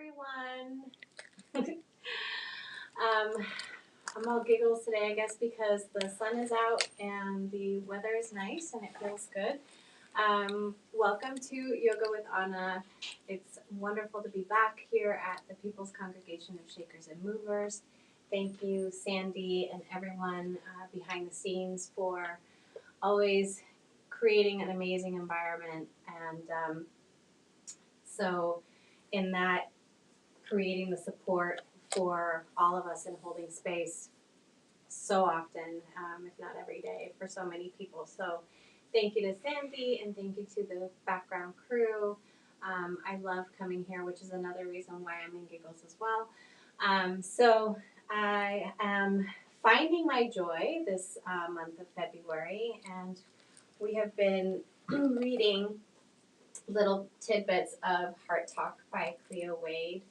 everyone. I'm all giggles today, I guess, because the sun is out and the weather is nice and it feels good. Welcome to Yoga with Anna. It's wonderful to be back here at the People's Congregation of Shakers and Movers. Thank you, Sandy, and everyone behind the scenes for always creating an amazing environment. And so in that, creating the support for all of us and holding space so often, if not every day, for so many people. So thank you to Sandy and thank you to the background crew. I love coming here, which is another reason why I'm in giggles as well. So I am finding my joy this month of February, and we have been reading little tidbits of Heart Talk by Cleo Wade.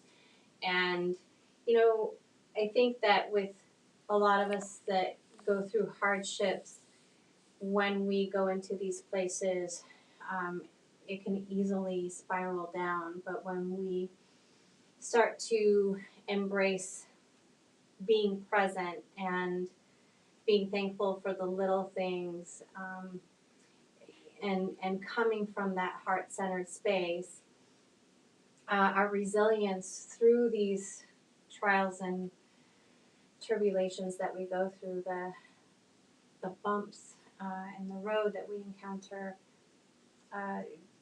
And, you know, I think that with a lot of us that go through hardships, when we go into these places, it can easily spiral down. But when we start to embrace being present and being thankful for the little things, and coming from that heart-centered space, our resilience through these trials and tribulations that we go through, the bumps in the road that we encounter,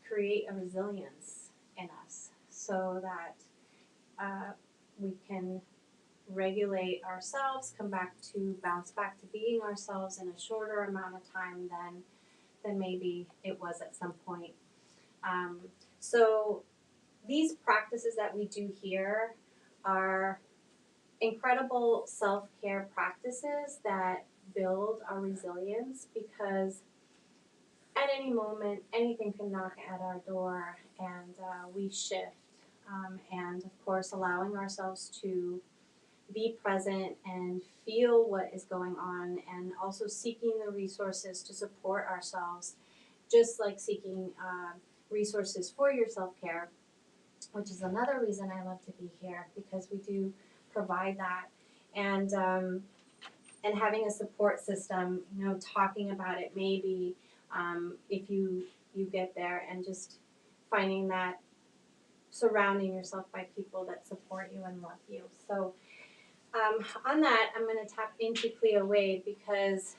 create a resilience in us so that we can regulate ourselves, bounce back to being ourselves in a shorter amount of time than maybe it was at some point. So these practices that we do here are incredible self-care practices that build our resilience, because at any moment anything can knock at our door and we shift. And of course, allowing ourselves to be present and feel what is going on, and also seeking the resources to support ourselves, just like seeking resources for your self-care, which is another reason I love to be here, because we do provide that. And having a support system, talking about it, maybe if you get there, and just finding that, surrounding yourself by people that support you and love you. So on that, I'm going to tap into Cleo Wade, because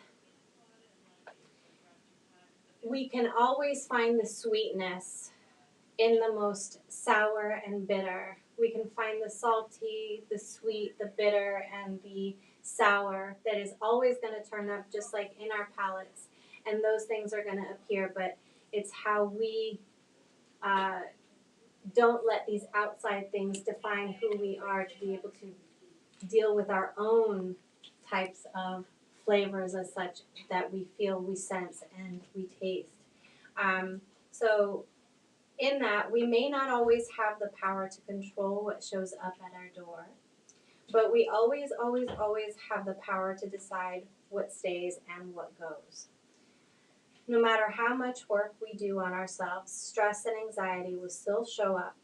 we can always find the sweetness in the most sour and bitter. We can find the salty, the sweet, the bitter, and the sour that is always going to turn up, just like in our palates. And those things are going to appear, but it's how we don't let these outside things define who we are, to be able to deal with our own types of flavors as such that we feel, we sense, and we taste. So in that, we may not always have the power to control what shows up at our door, but we always, always, always have the power to decide what stays and what goes. No matter how much work we do on ourselves, stress and anxiety will still show up.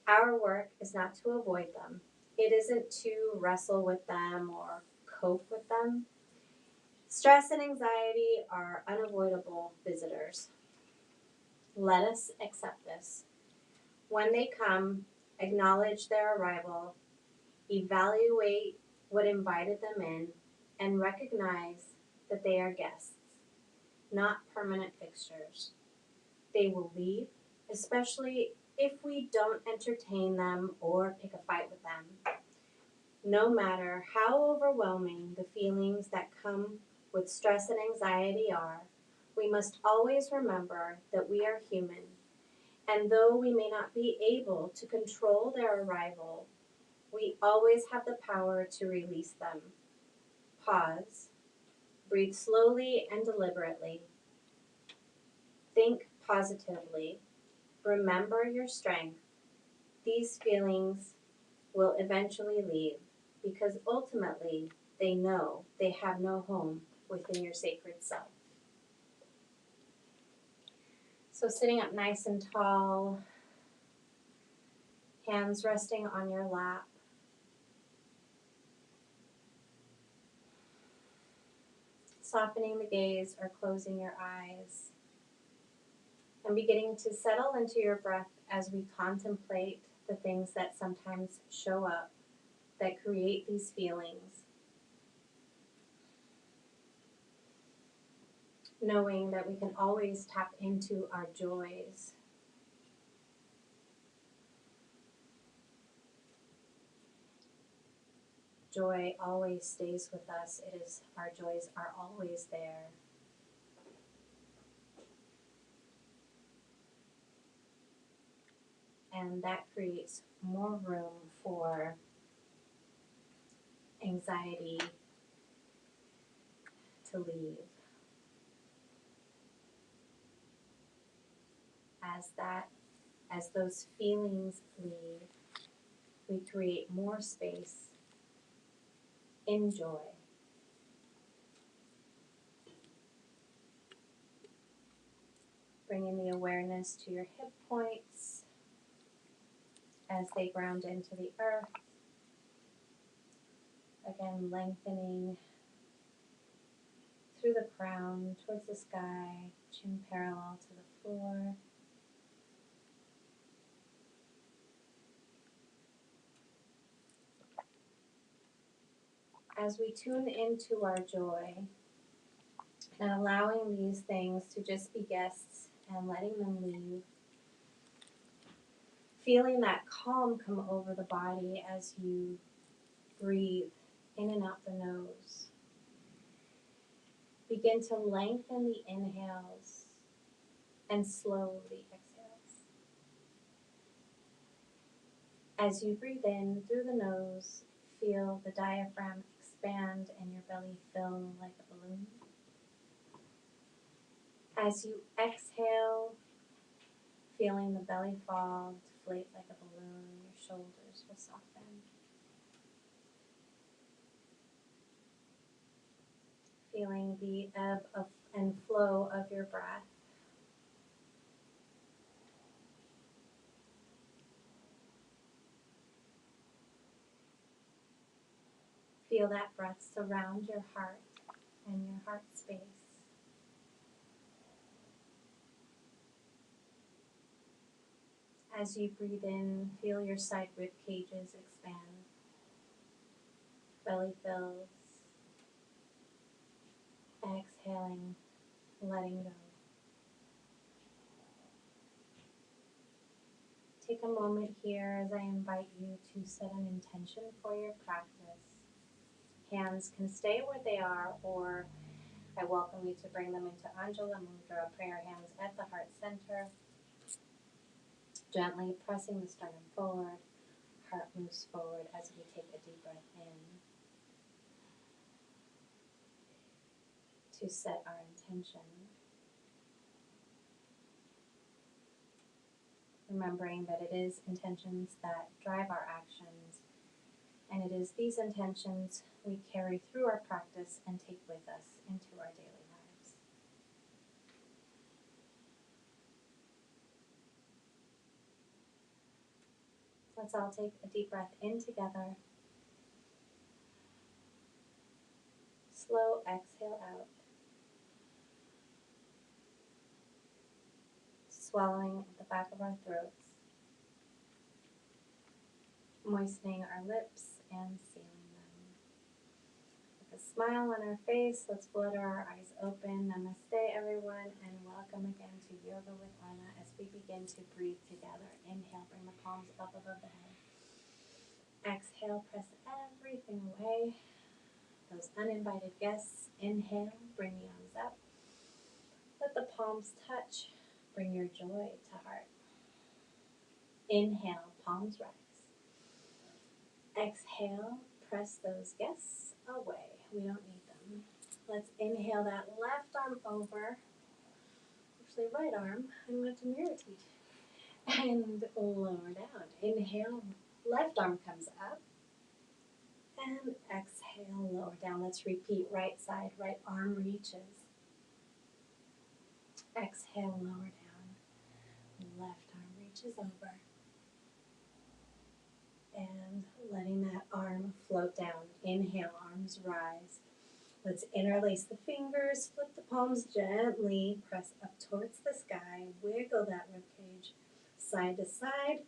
Our work is not to avoid them. It isn't to wrestle with them or cope with them. Stress and anxiety are unavoidable visitors. Let us accept this. When they come, acknowledge their arrival, evaluate what invited them in, and recognize that they are guests, not permanent fixtures. They will leave, especially if we don't entertain them or pick a fight with them. No matter how overwhelming the feelings that come with stress and anxiety are, we must always remember that we are human. And though we may not be able to control their arrival, we always have the power to release them. Pause. Breathe slowly and deliberately. Think positively. Remember your strength. These feelings will eventually leave, because ultimately they know they have no home within your sacred self. So sitting up nice and tall, Hands resting on your lap. Softening the gaze or closing your eyes. And beginning to settle into your breath as we contemplate the things that sometimes show up that create these feelings. Knowing that we can always tap into our joys. Joy always stays with us. Our joys are always there. And that creates more room for anxiety to leave. As those feelings leave, we create more space in joy. Bringing the awareness to your hip points as they ground into the earth. Again, lengthening through the crown towards the sky, chin parallel to the floor. As we tune into our joy and allowing these things to just be guests and letting them leave, feeling that calm come over the body as you breathe in and out the nose. Begin to lengthen the inhales and slowly exhales. As you breathe in through the nose, feel the diaphragm expand and your belly fill like a balloon. As you exhale, feeling the belly fall, deflate like a balloon, your shoulders will soften. Feeling the ebb and flow of your breath. Feel that breath surround your heart and your heart space. As you breathe in, feel your side rib cages expand. Belly fills. Exhaling, letting go. Take a moment here as I invite you to set an intention for your practice. Hands can stay where they are, or I welcome you to bring them into Anjala Mudra, prayer hands at the heart center. Gently pressing the sternum forward, heart moves forward as we take a deep breath in to set our intention. Remembering that it is intentions that drive our actions, and it is these intentions we carry through our practice and take with us into our daily lives. Let's all take a deep breath in together. Slow exhale out. Swallowing at the back of our throats. Moistening our lips and sealing them. With a smile on our face, let's flutter our eyes open. Namaste, everyone, and welcome again to Yoga with Anna as we begin to breathe together. Inhale, bring the palms up above the head. Exhale, press everything away. Those uninvited guests, inhale, bring the arms up. Let the palms touch. Bring your joy to heart. Inhale, palms rise. Exhale, press those guests away. We don't need them. Let's inhale that left arm over. Actually, right arm. I'm going to mirror teach. And lower down. Inhale, left arm comes up. And exhale, lower down. Let's repeat. Right side, right arm reaches. Exhale, lower down. Left arm reaches over. float down. Inhale, arms rise. Let's interlace the fingers, flip the palms gently, press up towards the sky, wiggle that rib cage side to side.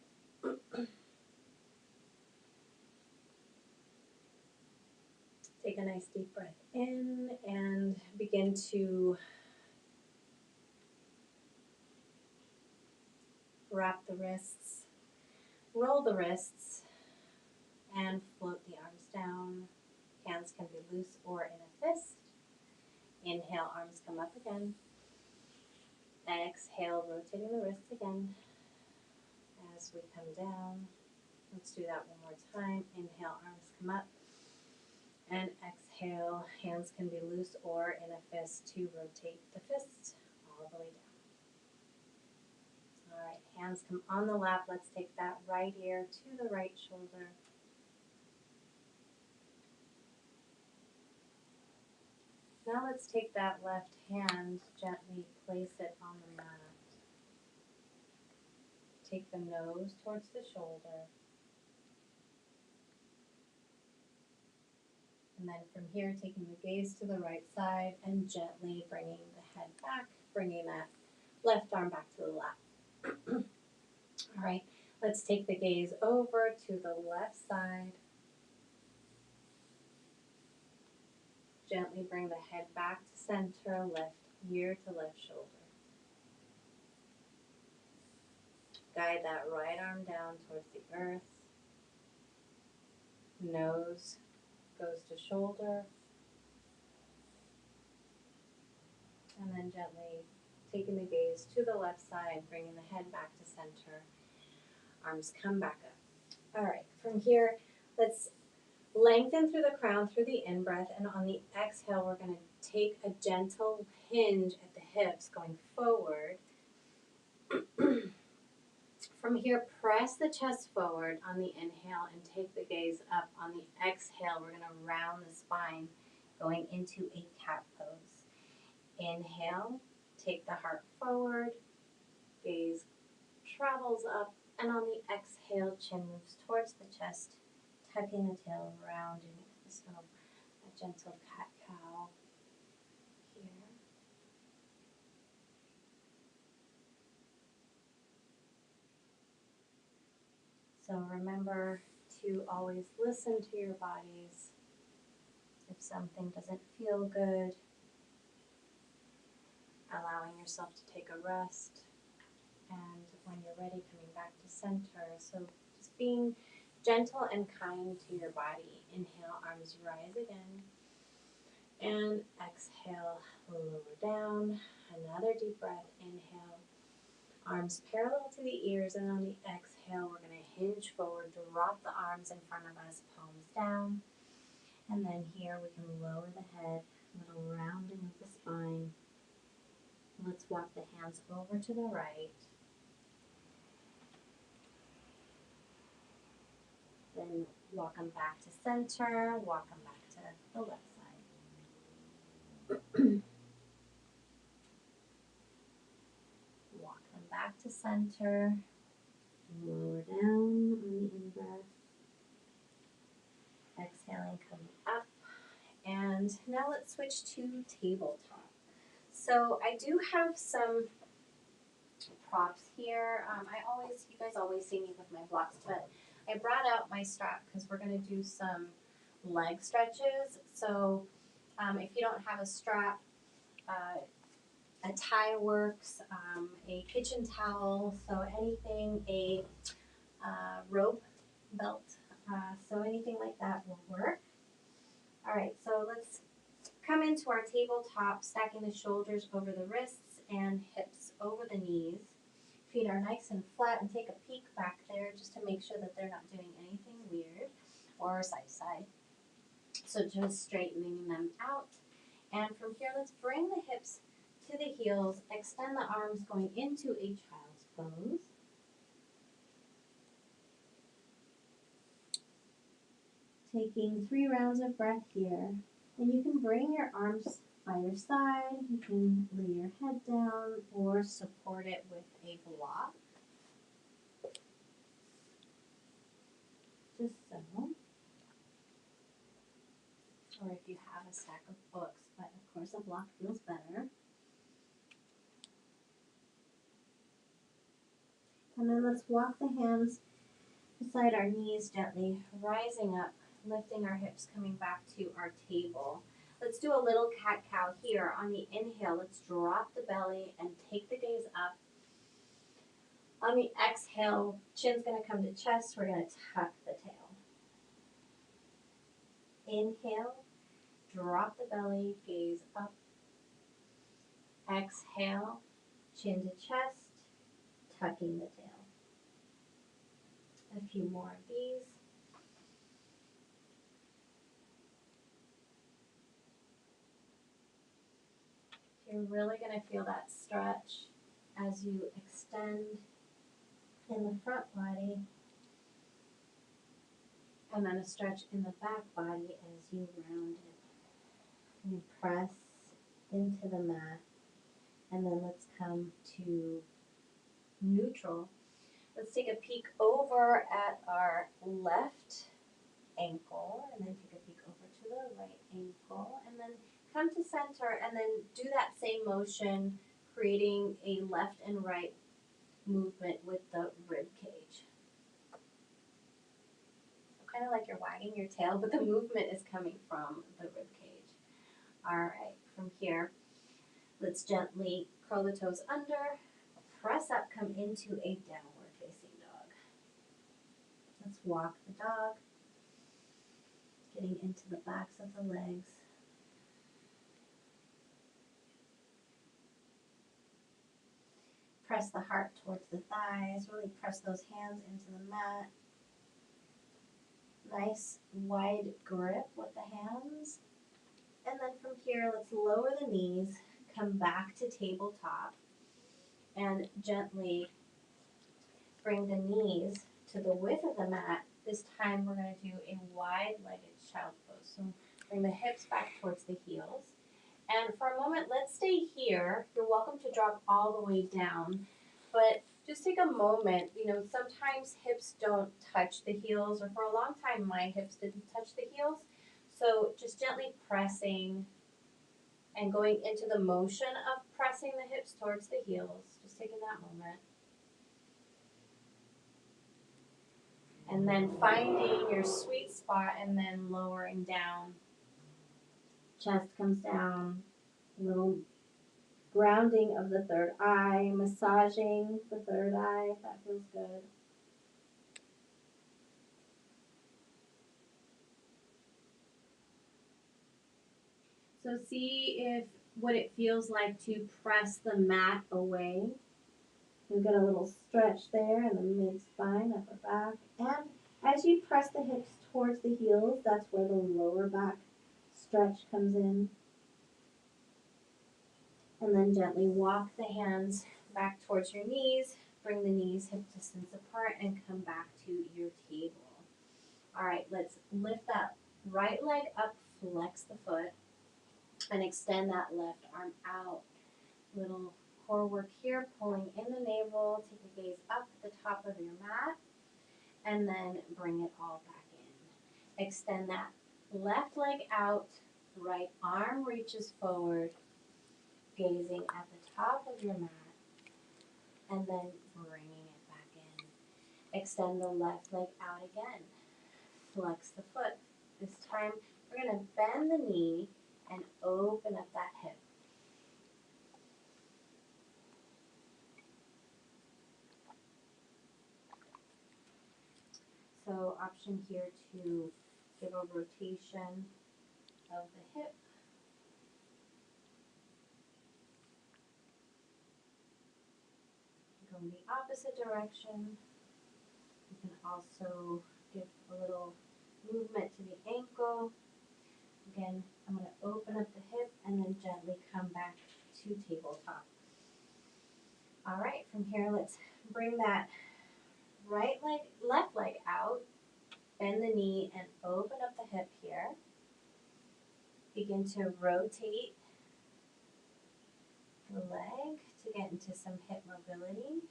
Take a nice deep breath in and begin to wrap the wrists, roll the wrists, and float the arms down. Hands can be loose or in a fist. Inhale, arms come up again. Exhale, rotating the wrists again as we come down. Let's do that one more time. Inhale, arms come up. And exhale, hands can be loose or in a fist to rotate the fists all the way down. All right, hands come on the lap. Let's take that right ear to the right shoulder. Now let's take that left hand, gently place it on the mat. Take the nose towards the shoulder. And then from here, taking the gaze to the right side and gently bringing the head back, bringing that left arm back to the lap. All right, let's take the gaze over to the left side. Gently bring the head back to center, left ear to left shoulder. Guide that right arm down towards the earth. Nose goes to shoulder. And then gently taking the gaze to the left side, bringing the head back to center. Arms come back up. All right, from here, let's lengthen through the crown through the in-breath, and on the exhale, we're going to take a gentle hinge at the hips going forward. From here, press the chest forward on the inhale and take the gaze up. On the exhale, we're going to round the spine going into a cat pose. Inhale, take the heart forward, gaze travels up, and on the exhale, chin moves towards the chest, tucking the tail, rounding into the snow, a gentle cat-cow here. So remember to always listen to your bodies. If something doesn't feel good, allowing yourself to take a rest, and when you're ready, coming back to center. So just being gentle and kind to your body. Inhale, arms rise again. And exhale, lower down. Another deep breath. Inhale, arms parallel to the ears. And on the exhale, we're going to hinge forward, drop the arms in front of us, palms down. And then here we can lower the head, a little rounding of the spine. Let's walk the hands over to the right. Then walk them back to center, walk them back to the left side. Walk them back to center, lower down on the in-breath. Exhaling, coming up. And now let's switch to tabletop. So I do have some props here. You guys always see me with my blocks, but I brought out my strap because we're going to do some leg stretches. So if you don't have a strap, a tie works, a kitchen towel, so anything, a rope belt, so anything like that will work. All right, so let's come into our tabletop, stacking the shoulders over the wrists and hips over the knees. Feet are nice and flat, and take a peek back there just to make sure that they're not doing anything weird or side to side. So just straightening them out. And from here, let's bring the hips to the heels, extend the arms going into a child's pose. Taking 3 rounds of breath here. And you can bring your arms by your side. You can lay your head down or support it with a block. Just so. or if you have a stack of books, but of course a block feels better. And then let's walk the hands beside our knees gently, rising up, lifting our hips, coming back to our table. Let's do a little cat-cow here. On the inhale, let's drop the belly and take the gaze up. On the exhale, chin's going to come to chest. We're going to tuck the tail. Inhale, drop the belly, gaze up. Exhale, chin to chest, tucking the tail. A few more of these. You're really going to feel that stretch as you extend in the front body, and then a stretch in the back body as you round it. And press into the mat, and then let's come to neutral. Let's take a peek over at our left ankle, and then take a peek over to the right ankle, and then come to center, and then do that same motion, creating a left and right movement with the rib cage. So kind of like you're wagging your tail, but the movement is coming from the rib cage. All right, from here, let's gently curl the toes under, press up, come into a downward facing dog. Let's walk the dog, getting into the backs of the legs. Press the heart towards the thighs, really press those hands into the mat. Nice wide grip with the hands. And then from here, let's lower the knees, come back to tabletop, and gently bring the knees to the width of the mat. This time we're going to do a wide-legged child's pose. So bring the hips back towards the heels. And for a moment, let's stay here. You're welcome to drop all the way down, but just take a moment. You know, sometimes hips don't touch the heels, or for a long time, my hips didn't touch the heels. So just gently pressing and going into the motion of pressing the hips towards the heels. Just taking that moment. And then finding your sweet spot and then lowering down. Chest comes down, a little grounding of the third eye, massaging the third eye if that feels good. So see if what it feels like to press the mat away. We've got a little stretch there in the mid-spine, upper back. And as you press the hips towards the heels, that's where the lower back stretch comes in. And then gently walk the hands back towards your knees. Bring the knees hip distance apart and come back to your table. All right, let's lift that right leg up, flex the foot, and extend that left arm out. Little core work here, pulling in the navel. Take the gaze up at the top of your mat, and then bring it all back in. Extend that left leg out, right arm reaches forward, gazing at the top of your mat, and then bringing it back in. Extend the left leg out again. Flex the foot. This time, we're going to bend the knee and open up that hip. So option here to give a rotation of the hip. Go in the opposite direction. You can also give a little movement to the ankle. Again, I'm going to open up the hip and then gently come back to tabletop. All right, from here, let's bring that right leg, left leg out, bend the knee and open up the hip here. Begin to rotate the leg to get into some hip mobility.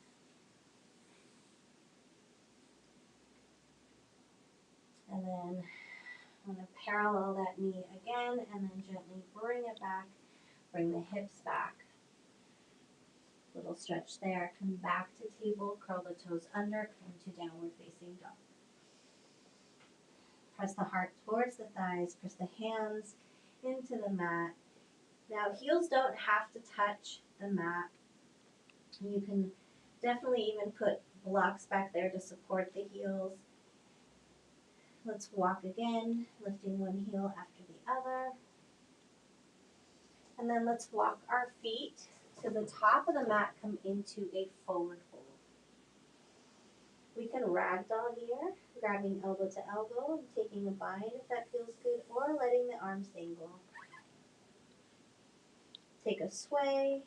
And then I'm going to parallel that knee again and then gently bring it back, bring the hips back. Little stretch there, come back to table, curl the toes under, come to downward facing dog. Press the heart towards the thighs, press the hands into the mat. Now heels don't have to touch the mat. You can definitely even put blocks back there to support the heels. Let's walk again, lifting one heel after the other. And then let's walk our feet to the top of the mat, come into a forward fold. We can ragdoll here, grabbing elbow to elbow and taking a bind if that feels good, or letting the arms dangle. Take a sway.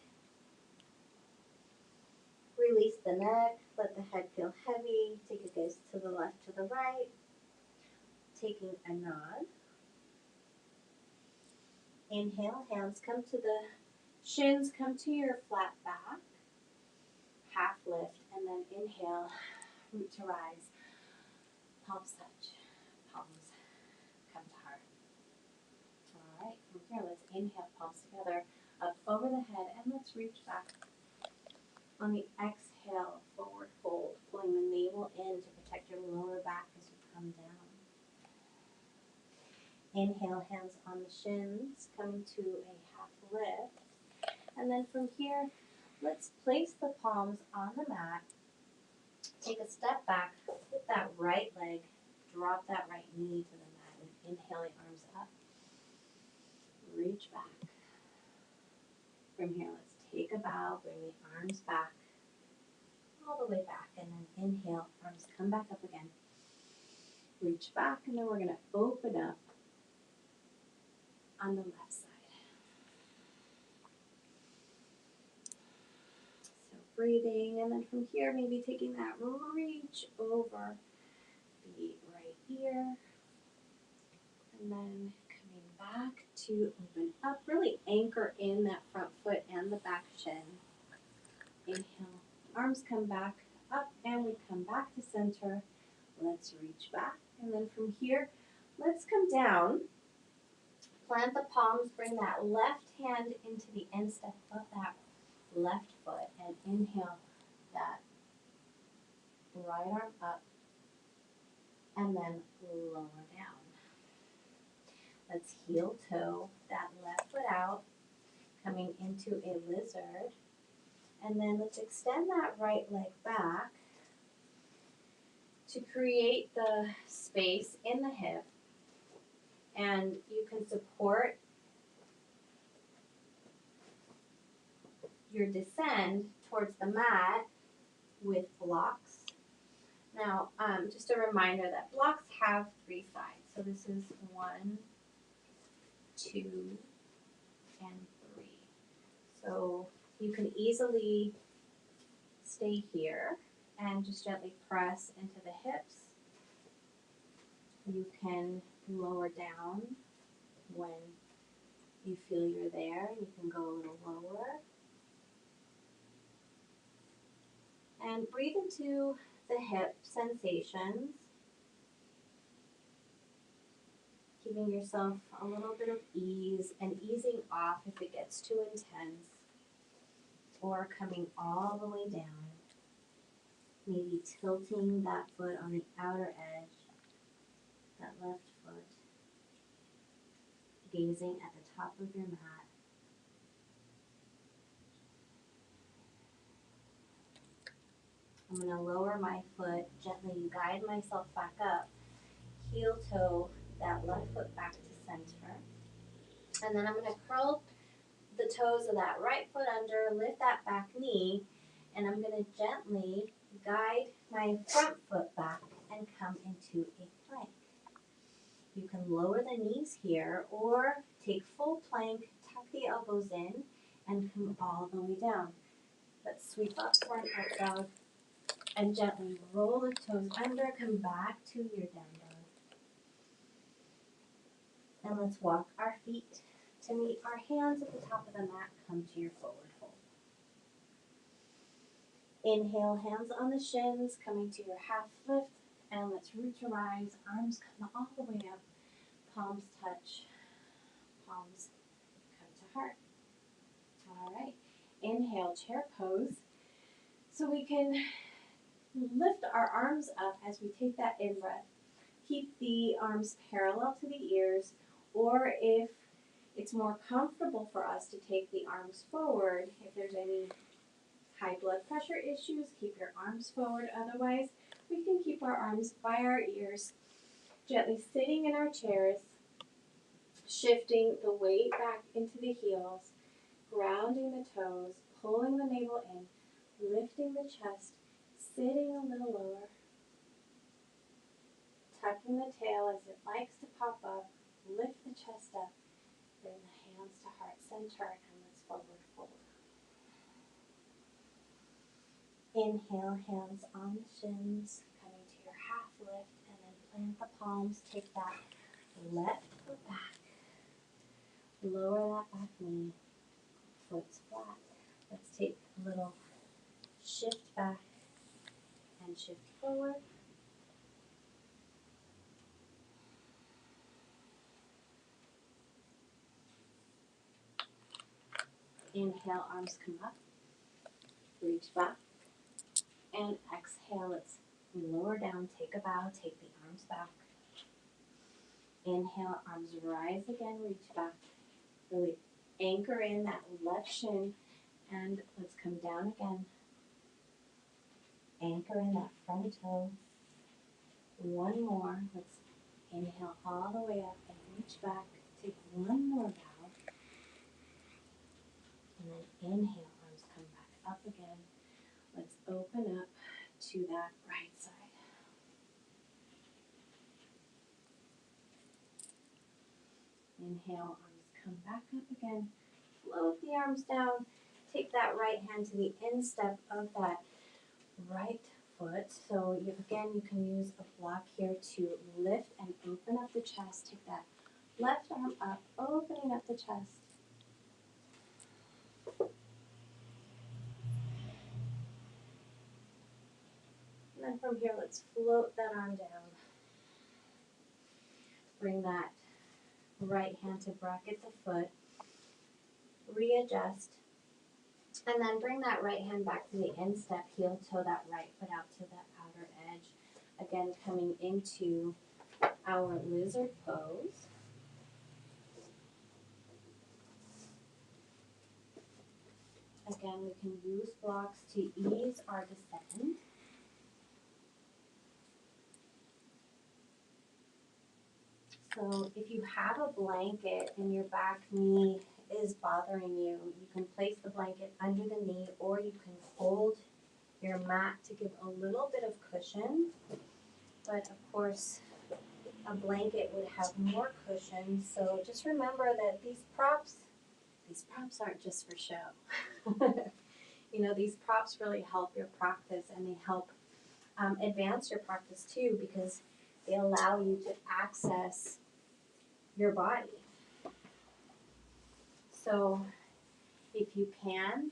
Release the neck, let the head feel heavy. Take a gaze to the left, to the right. Taking a nod. Inhale, hands come to the shins, come to your flat back. Half lift, and then inhale, root to rise. Palms touch, palms come to heart. All right, from here, let's inhale, palms together, up over the head, and let's reach back. On the exhale, forward fold, pulling the navel in to protect your lower back as you come down. Inhale, hands on the shins, coming to a half lift. And then from here, let's place the palms on the mat. Take a step back, flip that right leg, drop that right knee to the mat, and inhale the arms up. Reach back. From here, let's take a bow, bring the arms back, all the way back, and then inhale, arms come back up again. Reach back, and then we're going to open up on the left side. So breathing, and then from here, maybe taking that reach over the right ear, and then coming back to open up. Really anchor in that front foot and the back shin. Inhale, arms come back up, and we come back to center. Let's reach back, and then from here, let's come down. Plant the palms, bring that left hand into the instep of that left foot, and inhale that right arm up, and then lower down. Let's heel toe that left foot out, coming into a lizard, and then let's extend that right leg back to create the space in the hip, and you can support your descend towards the mat with blocks. Now, just a reminder that blocks have 3 sides. So this is 1, 2, and 3. So you can easily stay here and just gently press into the hips. You can lower down when you feel you're there. You can go a little lower. And breathe into the hip sensations, giving yourself a little bit of ease and easing off if it gets too intense, or coming all the way down, maybe tilting that foot on the outer edge, that left foot, gazing at the top of your mat. I'm going to lower my foot, gently guide myself back up, heel toe that left foot back to center. And then I'm going to curl the toes of that right foot under, lift that back knee, and I'm going to gently guide my front foot back and come into a plank. You can lower the knees here or take full plank, tuck the elbows in, and come all the way down. Let's sweep up for an up dog and gently roll the toes under, come back to your down dog. And let's walk our feet to meet our hands at the top of the mat, come to your forward fold. Inhale, hands on the shins, coming to your half lift, and let's root to rise, arms come all the way up, palms touch, palms come to heart. All right, inhale, chair pose. So we can lift our arms up as we take that in breath. Keep the arms parallel to the ears, or if it's more comfortable for us to take the arms forward, if there's any high blood pressure issues, keep your arms forward. Otherwise, we can keep our arms by our ears, gently sitting in our chairs, shifting the weight back into the heels, grounding the toes, pulling the navel in, lifting the chest, sitting a little lower, tucking the tail as it likes to pop up, lift the chest up, bring the hands to heart center, and let's forward fold. Inhale, hands on the shins, coming to your half lift, and then plant the palms, take that left foot back, lower that back knee, foot's flat. Let's take a little shift back and shift forward. Inhale, arms come up, reach back, and exhale, let's lower down, take a bow, take the arms back. Inhale, arms rise again, reach back. Really anchor in that left shin, and let's come down again. Anchor in that front toe. One more. Let's inhale all the way up and reach back. Take one more bow. And then inhale, arms come back up again. Let's open up to that right side. Inhale, arms come back up again. Float the arms down. Take that right hand to the instep of that right foot. So again, you can use a block here to lift and open up the chest. Take that left arm up, opening up the chest. And then from here, let's float that arm down. Bring that right hand to bracket the foot. Readjust. And then bring that right hand back to the instep, heel toe that right foot out to the outer edge. Again, coming into our lizard pose. Again, we can use blocks to ease our descent. So if you have a blanket and your back knee is bothering you, you can place the blanket under the knee, or you can fold your mat to give a little bit of cushion. But of course, a blanket would have more cushion. So just remember that these props aren't just for show. You know, these props really help your practice, and they help advance your practice too, because they allow you to access your body. So if you can,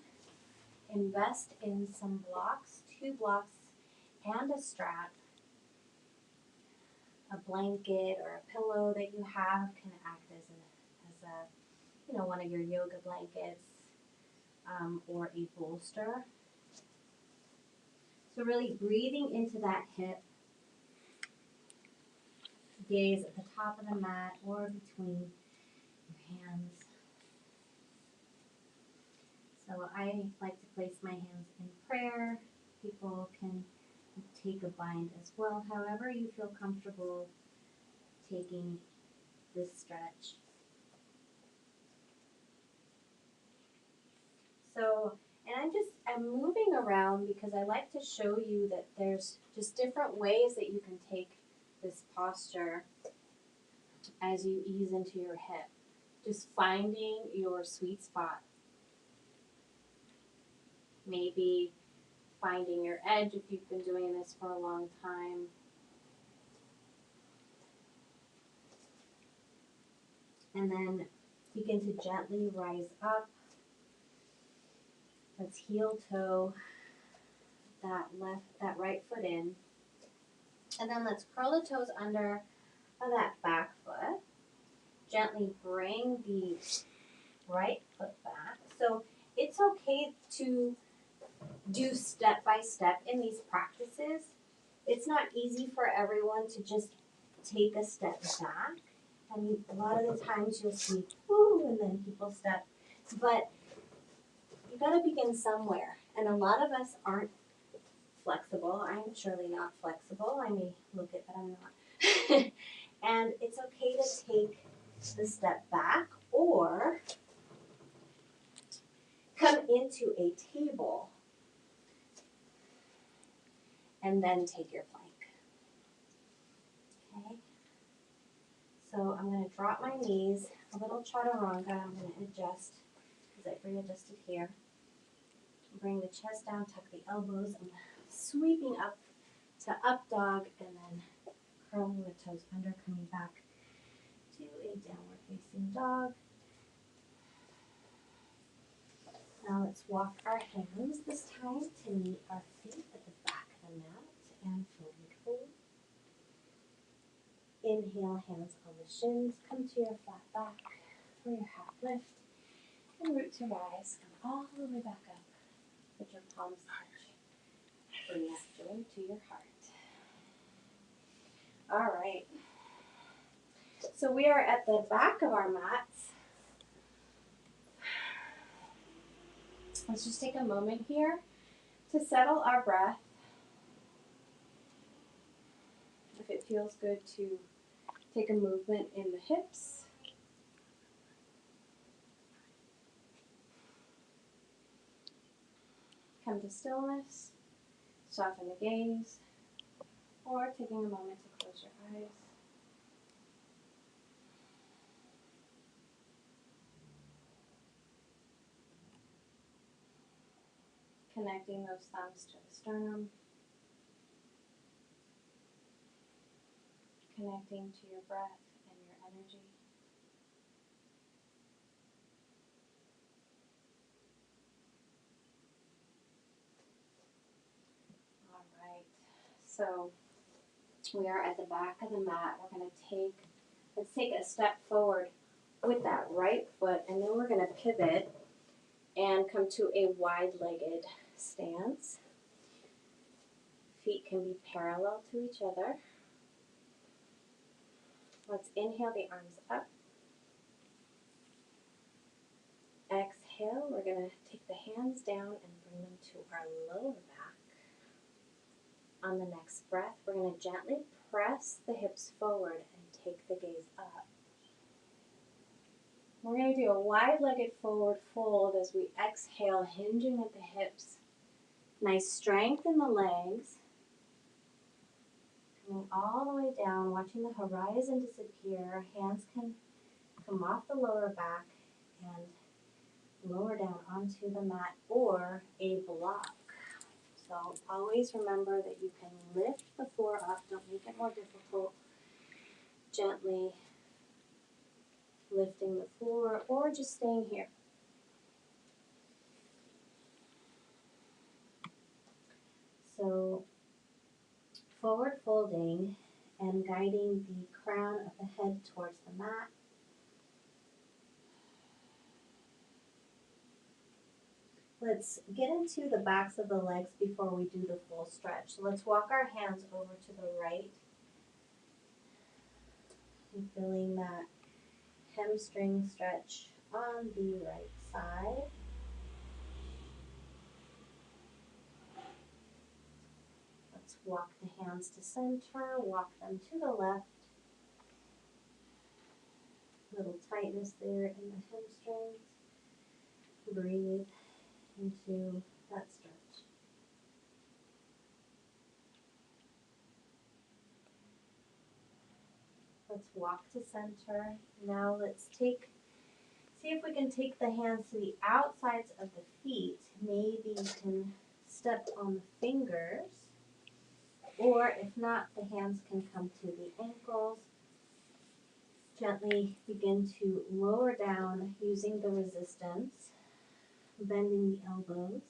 invest in some blocks, 2 blocks and a strap. A blanket or a pillow that you have can act as a one of your yoga blankets, or a bolster. So really breathing into that hip, gaze at the top of the mat or between your hands. So I like to place my hands in prayer. People can take a bind as well, however you feel comfortable taking this stretch. So, and I'm moving around because I like to show you that there's just different ways that you can take this posture as you ease into your hip. Just finding your sweet spot. Maybe finding your edge if you've been doing this for a long time. And then begin to gently rise up. Let's heel toe that right foot in. And then let's curl the toes under that back foot. gently bring the right foot back. So it's okay to do step by step in these practices. It's not easy for everyone to just take a step back. I mean, a lot of the times you'll see, woo, and then people step. But you gotta begin somewhere. And a lot of us aren't flexible. I'm surely not flexible. I may look it, but I'm not. And it's okay to take the step back or come into a table and then take your plank. Okay? So I'm going to drop my knees, a little chaturanga. I'm going to adjust because I readjusted here. Bring the chest down, tuck the elbows. I'm sweeping up to up dog and then curling the toes under, coming back to a downward facing dog. Now let's walk our hands this time to meet our feet at the back of the mat and forward fold. Inhale, hands on the shins, come to your flat back for your half lift, and root to rise, come all the way back up. Put your palms touch. Bring that joy to your heart. All right. So we are at the back of our mats. Let's just take a moment here to settle our breath. If it feels good to take a movement in the hips. Come to stillness, soften the gaze, or taking a moment to close your eyes. Connecting those thumbs to the sternum. Connecting to your breath and your energy. All right, so we are at the back of the mat. We're going to let's take a step forward with that right foot, and then we're going to pivot and come to a wide-legged stance. Feet can be parallel to each other. Let's inhale the arms up. Exhale, we're going to take the hands down and bring them to our lower back. On the next breath, we're going to gently press the hips forward and take the gaze up. We're going to do a wide-legged forward fold as we exhale, hinging at the hips. Nice strength in the legs. Coming all the way down, watching the horizon disappear. Hands can come off the lower back and lower down onto the mat or a block. So always remember that you can lift the floor up. Don't make it more difficult. Gently lifting the floor or just staying here. So forward folding and guiding the crown of the head towards the mat. Let's get into the backs of the legs before we do the full stretch. So let's walk our hands over to the right. And feeling that hamstring stretch on the right side. Let's walk the hands to center, walk them to the left. Little tightness there in the hamstrings. Breathe into that stretch. Let's walk to center. Now let's see if we can take the hands to the outsides of the feet. Maybe you can step on the fingers, or if not, the hands can come to the ankles. Gently begin to lower down using the resistance, bending the elbows,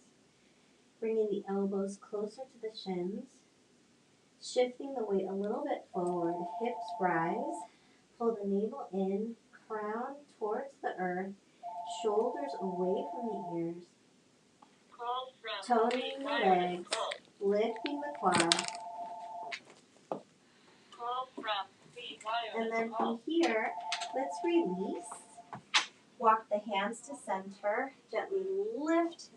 bringing the elbows closer to the shins, shifting the weight a little bit forward, hips rise, pull the navel in, crown towards the earth, shoulders away from the ears, toning the legs, lifting the quads. And then from here, let's release. Walk the hands to center. Gently lift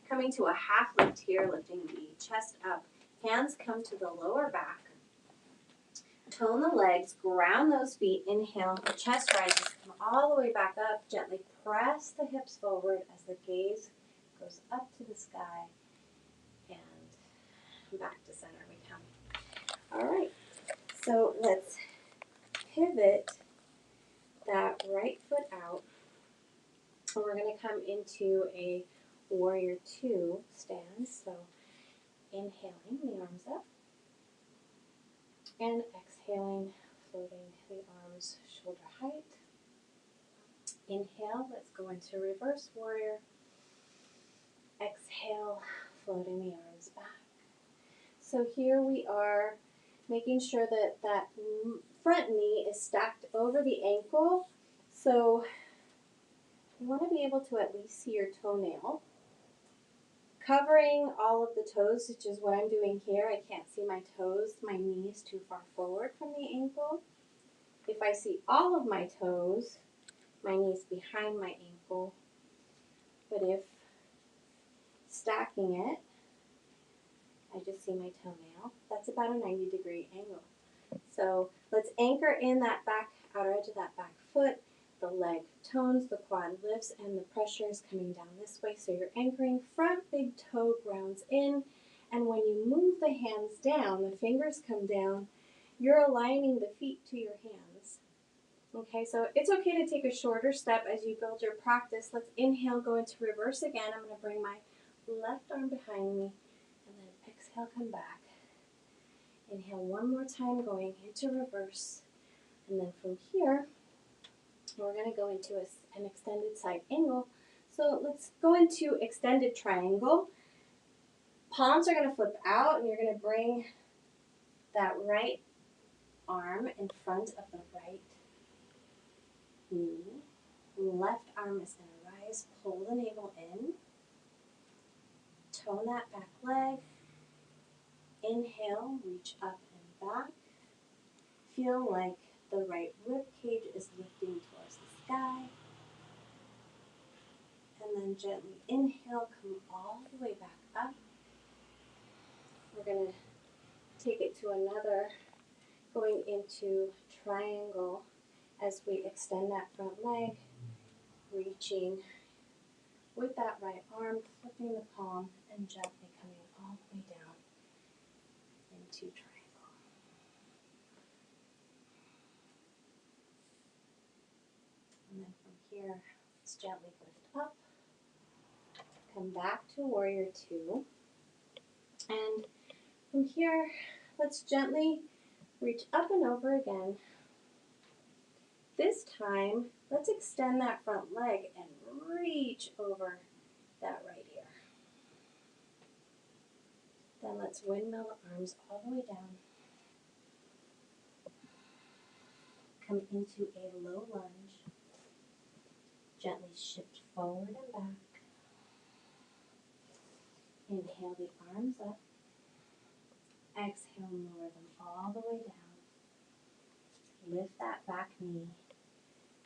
coming to a half lift here, lifting the chest up. Hands come to the lower back. Tone the legs, ground those feet. Inhale, chest rises, come all the way back up. Gently press the hips forward as the gaze goes up to the sky. And back to center we come. All right, so let's pivot that right foot out. And we're going to come into a warrior two stance. So inhaling the arms up and exhaling, floating the arms shoulder height. Inhale, let's go into reverse warrior. Exhale, floating the arms back. So here we are making sure that that front knee is stacked over the ankle. So you want to be able to at least see your toenail. Covering all of the toes, which is what I'm doing here. I can't see my toes. My knee is too far forward from the ankle. If I see all of my toes, my knee is behind my ankle. But if stacking it, I just see my toenail. That's about a 90-degree angle. So let's anchor in that back, outer edge of that back foot. The leg tones, the quad lifts, and the pressure is coming down this way. So you're anchoring, front big toe grounds in, and when you move the hands down, the fingers come down, you're aligning the feet to your hands. Okay, so it's okay to take a shorter step as you build your practice. Let's inhale, go into reverse again. I'm going to bring my left arm behind me, and then exhale, come back. Inhale one more time, going into reverse, and then from here, we're going to go into an extended side angle. So let's go into extended triangle. Palms are going to flip out, and you're going to bring that right arm in front of the right knee. Left arm is going to rise, pull the navel in. Tone that back leg. Inhale, reach up and back. Feel like the right rib cage is lifting towards the sky. And then gently inhale, come all the way back up. We're going to take it to another, going into triangle as we extend that front leg, reaching with that right arm, flipping the palm, and gently coming all the way down into triangle. And then from here, let's gently lift up, come back to warrior two, and from here, let's gently reach up and over again. This time, let's extend that front leg and reach over that right ear. Then let's windmill the arms all the way down. Come into a low lunge. Gently shift forward and back. Inhale the arms up. Exhale, lower them all the way down. Lift that back knee.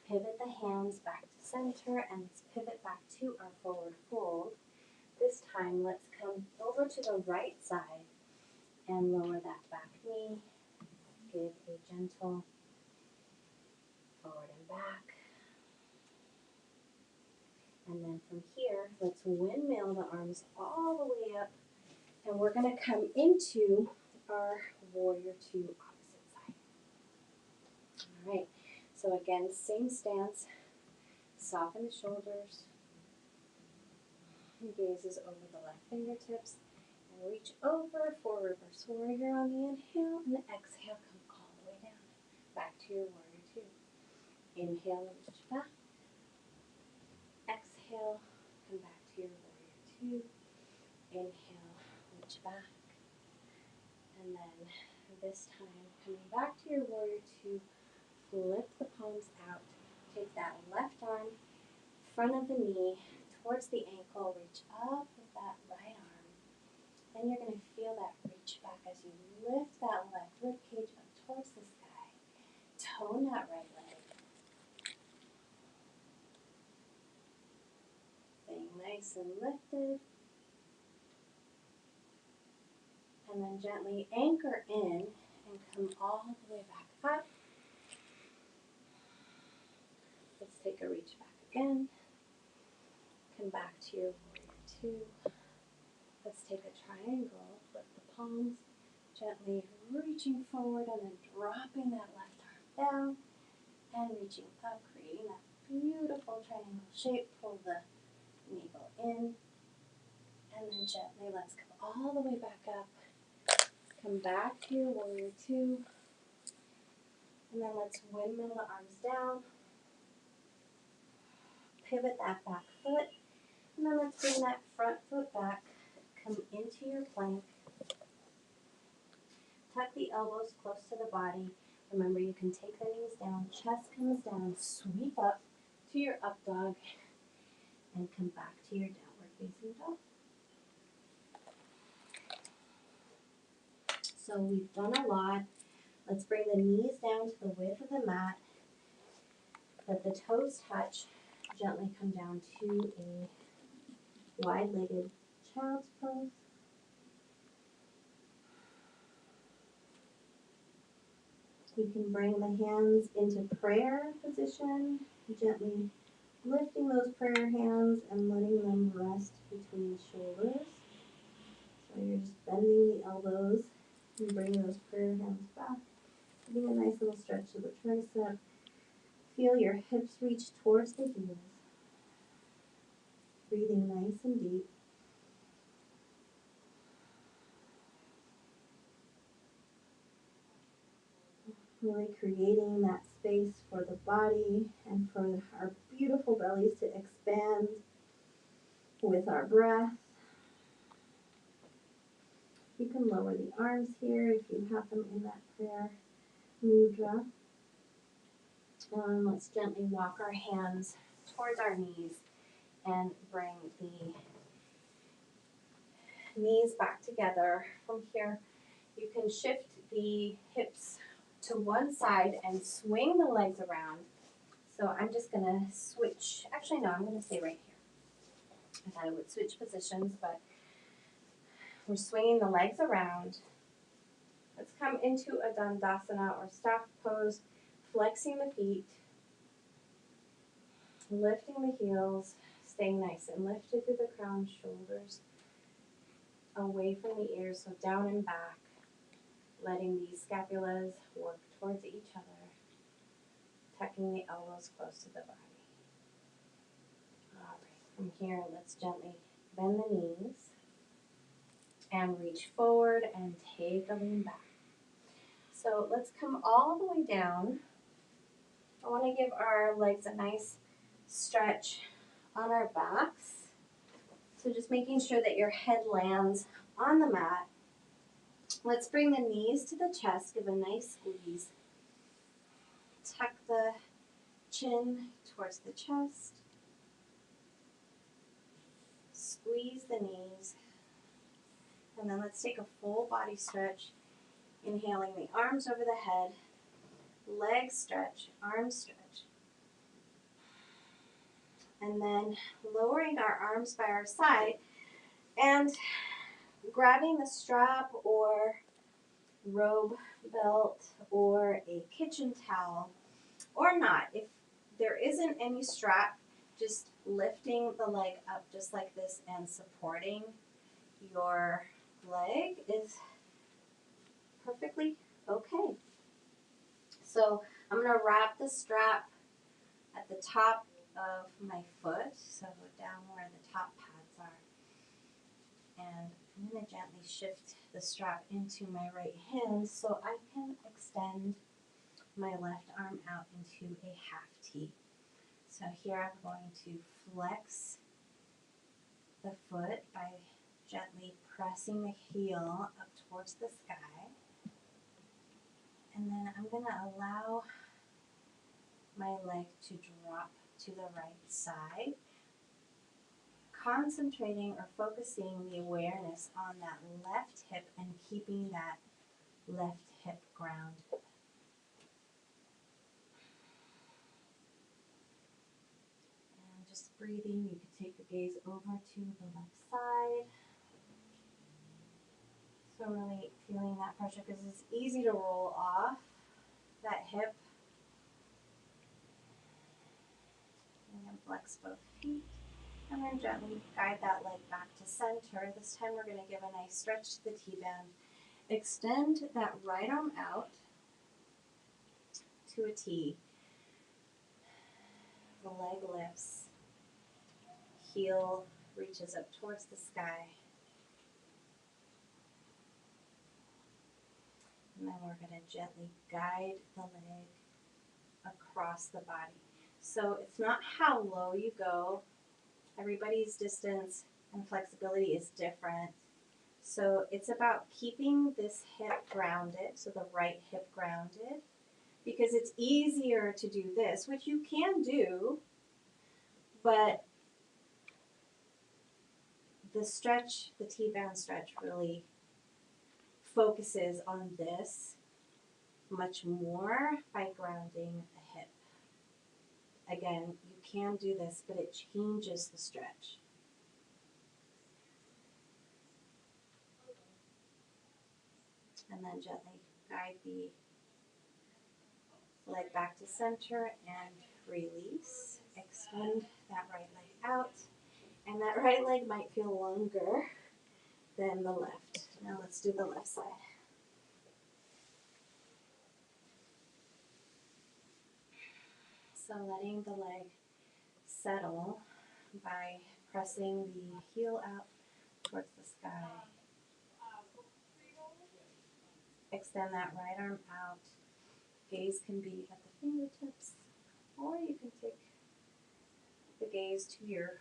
Pivot the hands back to center, and let's pivot back to our forward fold. This time, let's come over to the right side and lower that back knee. Give a gentle forward and back. And then from here, let's windmill the arms all the way up. And we're going to come into our warrior two opposite side. All right. So again, same stance. Soften the shoulders. Gaze is over the left fingertips. And reach over for reverse warrior on the inhale. And exhale, come all the way down. Back to your warrior two. Inhale, reach back. Exhale, come back to your warrior two. Inhale, reach back. And then this time, coming back to your warrior two, flip the palms out. Take that left arm, front of the knee, towards the ankle. Reach up with that right arm. Then you're going to feel that reach back as you lift that left rib cage up towards the sky. Tone that right leg. Staying nice and lifted. And then gently anchor in and come all the way back up. Let's take a reach back again. Come back to your warrior 2. Let's take a triangle. Flip the palms. Gently reaching forward and then dropping that left arm down. And reaching up, creating that beautiful triangle shape. Pull the navel in. And then gently let's come all the way back up. Come back to your warrior 2. And then let's windmill the arms down. Pivot that back foot. And then let's bring that front foot back. Come into your plank. Tuck the elbows close to the body. Remember, you can take the knees down. Chest comes down. Sweep up to your up dog. And come back to your downward facing dog. So we've done a lot. Let's bring the knees down to the width of the mat. Let the toes touch. Gently come down to a wide-legged child's pose. You can bring the hands into prayer position, gently lifting those prayer hands and letting them rest between the shoulders. So you're just bending the elbows and bringing those prayer hands back. Giving a nice little stretch to the tricep. Feel your hips reach towards the heels. Breathing nice and deep. Really creating that space for the body and for our beautiful bellies to expand with our breath. You can lower the arms here if you have them in that prayer mudra. And let's gently walk our hands towards our knees and bring the knees back together. From here, you can shift the hips to one side and swing the legs around. So I'm just going to switch. Actually, no, I'm going to stay right here. I thought I would switch positions, but we're swinging the legs around. Let's come into a Dandasana or staff pose, flexing the feet, lifting the heels, staying nice and lifted through the crown, shoulders away from the ears, so down and back, letting these scapulas work towards each other, tucking the elbows close to the body. All right, from here, let's gently bend the knees and reach forward and take a lean back. So let's come all the way down. I want to give our legs a nice stretch on our backs. So just making sure that your head lands on the mat. Let's bring the knees to the chest, give a nice squeeze. Tuck the chin towards the chest. Squeeze the knees. And then let's take a full body stretch. Inhaling the arms over the head. Legs stretch, arms stretch. And then lowering our arms by our side and grabbing the strap or robe belt or a kitchen towel or not. If there isn't any strap, just lifting the leg up just like this and supporting your leg is perfectly okay. So I'm going to wrap the strap at the top of my foot, so down where the top pads are. And I'm going to gently shift the strap into my right hand so I can extend my left arm out into a half T. So here I'm going to flex the foot by gently pressing the heel up towards the sky. And then I'm going to allow my leg to drop to the right side, concentrating or focusing the awareness on that left hip and keeping that left hip grounded. And just breathing, you can take the gaze over to the left side. So really feeling that pressure because it's easy to roll off that hip. And then flex both feet. And then gently guide that leg back to center. This time we're going to give a nice stretch to the T-band. Extend that right arm out to a T. The leg lifts. Heel reaches up towards the sky. And then we're going to gently guide the leg across the body. So it's not how low you go. Everybody's distance and flexibility is different. So it's about keeping this hip grounded, so the right hip grounded, because it's easier to do this, which you can do, but the stretch, the T-band stretch really focuses on this much more by grounding the hip. Again, you can do this, but it changes the stretch. And then gently guide the leg back to center and release. Extend that right leg out. And that right leg might feel longer than the left. Now let's do the left side. So letting the leg settle by pressing the heel out towards the sky. Extend that right arm out. Gaze can be at the fingertips, or you can take the gaze to your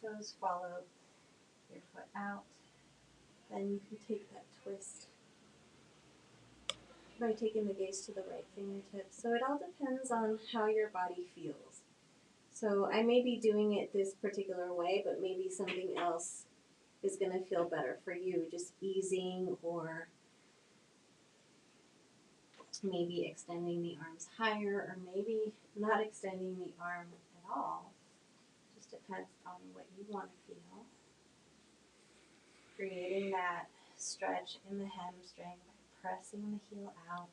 toes, follow your foot out. Then you can take that twist by taking the gaze to the right fingertips. So it all depends on how your body feels. So I may be doing it this particular way, but maybe something else is going to feel better for you, just easing or maybe extending the arms higher or maybe not extending the arm at all. Just depends on what you want to feel. Creating that stretch in the hamstring by pressing the heel out.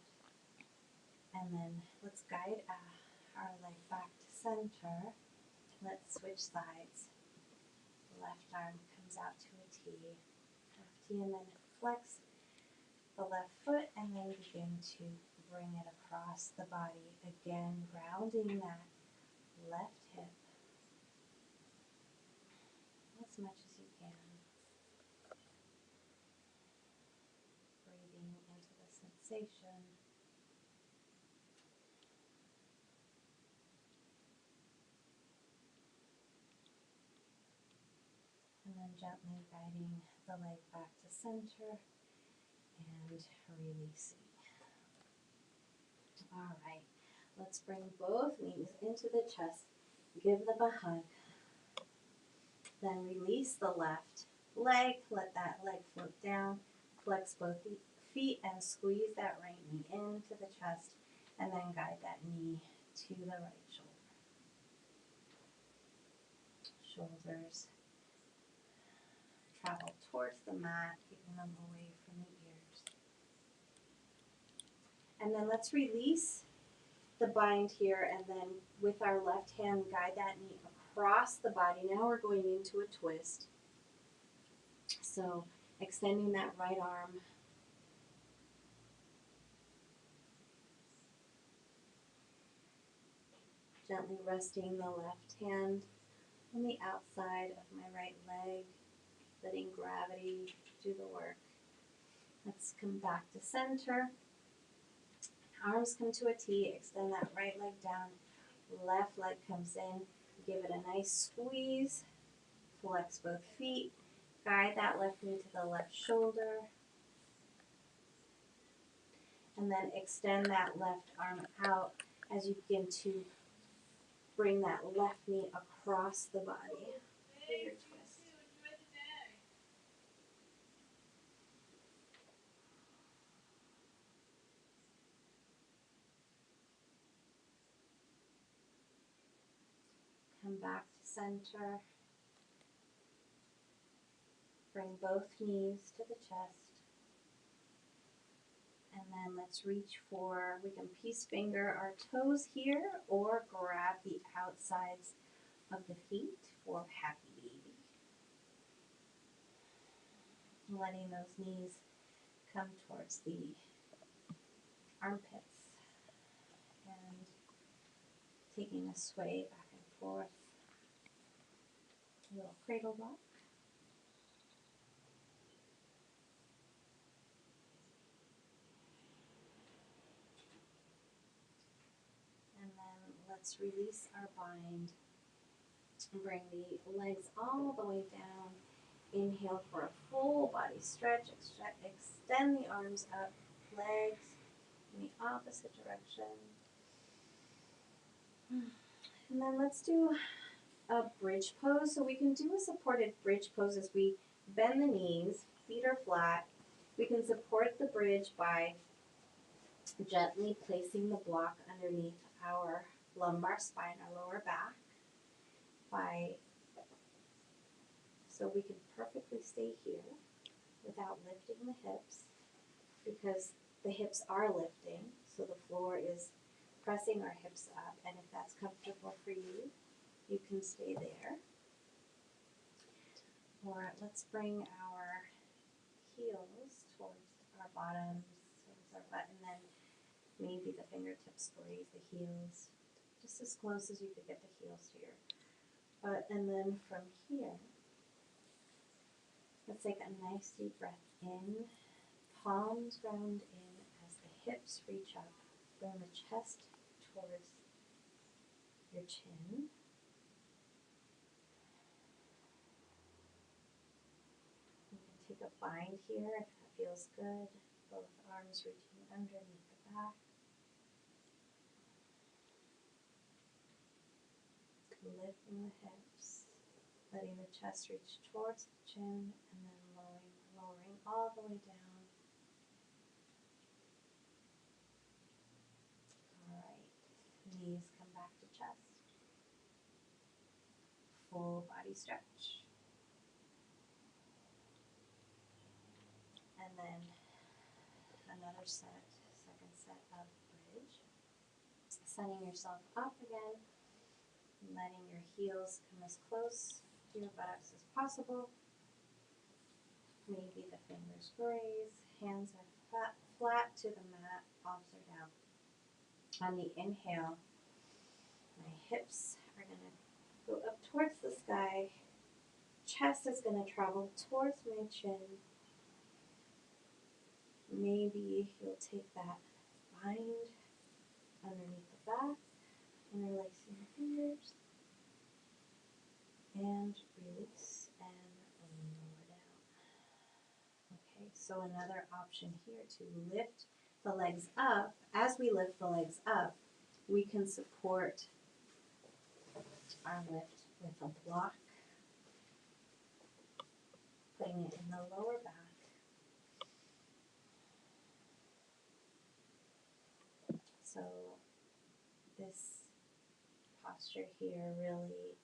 And then let's guide our leg back to center. Let's switch sides. Left arm comes out to a T. Half T, and then flex the left foot and then begin to bring it across the body. Again, grounding that left hip as much as you can. Breathing into the sensation. And then gently guiding the leg back to center and releasing. All right, let's bring both knees into the chest. Give them a hug. Then release the left leg. Let that leg float down. Flex both feet and squeeze that right knee into the chest. And then guide that knee to the right shoulder. Shoulders travel towards the mat, keeping them away from the ears. And then let's release the bind here, and then with our left hand, guide that knee across the body. Now we're going into a twist. So extending that right arm. Gently resting the left hand on the outside of my right leg, letting gravity do the work. Let's come back to center. Arms come to a T, extend that right leg down, left leg comes in, give it a nice squeeze, flex both feet, guide that left knee to the left shoulder, and then extend that left arm out as you begin to bring that left knee across the body for your twist. Come back to center. Bring both knees to the chest. And then let's reach for, we can peace finger our toes here or grab the outsides of the feet for happy baby. Letting those knees come towards the armpits and taking a sway back and forth. A little cradle rock. And then let's release our bind and bring the legs all the way down. Inhale for a full body stretch. Extend the arms up, legs in the opposite direction. And then let's do a bridge pose. So we can do a supported bridge pose as we bend the knees, feet are flat. We can support the bridge by gently placing the block underneath our lumbar spine, our lower back, so we can perfectly stay here without lifting the hips, because the hips are lifting, so the floor is pressing our hips up, and if that's comfortable for you, you can stay there. Or let's bring our heels towards our bottoms, towards our butt, and then maybe the fingertips graze the heels, just as close as you could get the heels to your butt. And then from here, let's take a nice deep breath in, palms round in as the hips reach up, bring the chest towards your chin. You can take a bind here if that feels good, both arms reaching underneath the back. Lifting the hips, letting the chest reach towards the chin, and then lowering all the way down. All right, knees come back to chest. Full body stretch. And then another set, second set of bridge. Setting yourself up again, letting your heels come as close to your buttocks as possible. Maybe the fingers graze, hands are flat to the mat, palms are down. On the inhale, my hips are going to go up towards the sky. Chest is going to travel towards my chin. Maybe you'll take that bind underneath the back, interlacing the fingers, and release and lower down. Okay, so another option here to lift the legs up. As we lift the legs up, we can support our lift with a block, putting it in the lower back. So this posture here really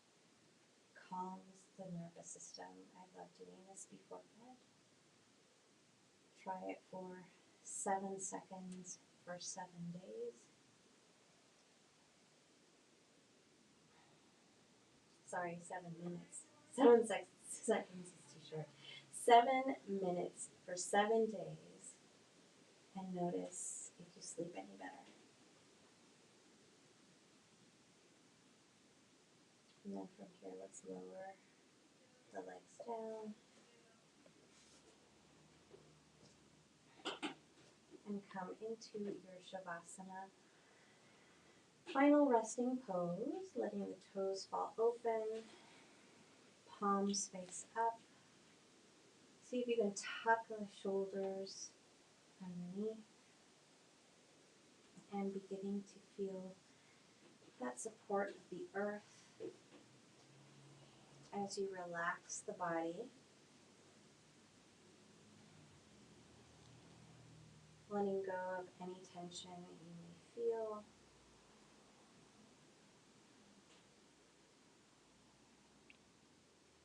calms the nervous system. I love doing this before bed. Try it for 7 seconds for 7 days. Sorry, 7 minutes. 7 seconds is too short. 7 minutes for 7 days, and notice if you sleep any better. And then from here, let's lower the legs down and come into your Shavasana. Final resting pose, letting the toes fall open, palms face up. See if you can tuck the shoulders underneath and beginning to feel that support of the earth as you relax the body. Letting go of any tension that you may feel.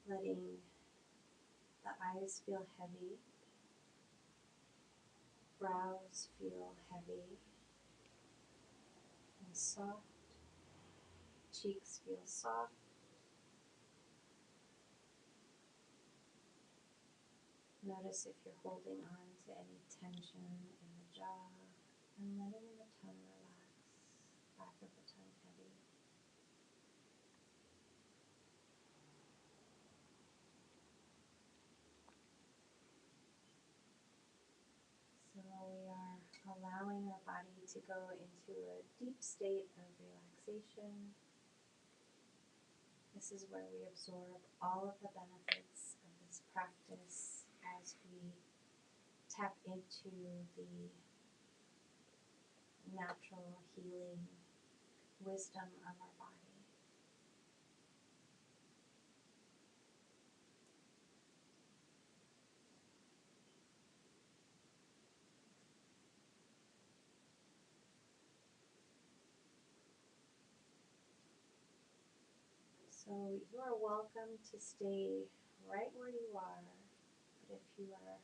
Letting the eyes feel heavy, brows feel heavy and soft, cheeks feel soft. Notice if you're holding on to any tension in the jaw and letting the tongue relax, back of the tongue heavy. So we are allowing our body to go into a deep state of relaxation. This is where we absorb all of the benefits of this practice as we tap into the natural healing wisdom of our body. So you are welcome to stay right where you are, but if you are,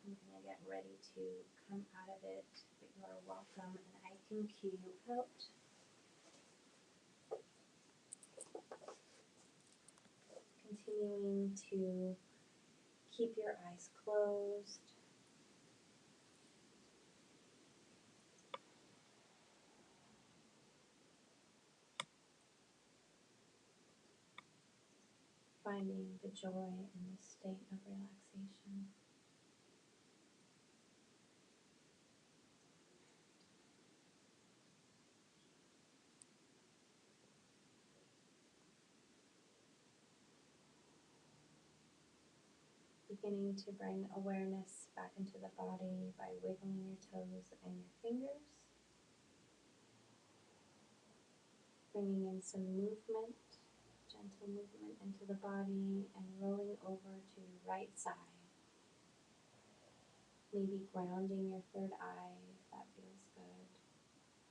I'm going to get ready to come out of it, but you are welcome and I can cue you out. Continuing to keep your eyes closed. Finding the joy in this state of relaxation. Beginning to bring awareness back into the body by wiggling your toes and your fingers. Bringing in some movement, gentle movement into the body and rolling over to your right side. Maybe grounding your third eye if that feels good.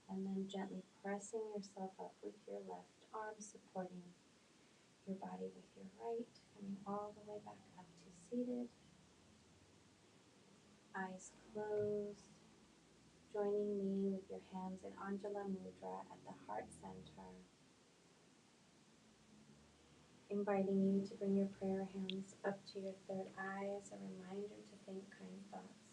And then gently pressing yourself up with your left arm, supporting your body with your right, coming all the way back up to seated. Eyes closed. Joining me with your hands in Anjala Mudra at the heart center. Inviting you to bring your prayer hands up to your third eye as a reminder to think kind thoughts.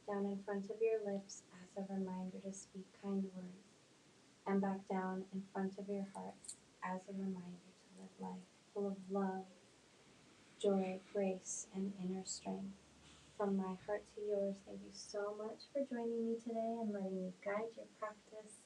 Down in front of your lips as a reminder to speak kind words. And back down in front of your heart as a reminder to live life full of love, joy, grace, and inner strength. From my heart to yours, thank you so much for joining me today and letting me guide your practice.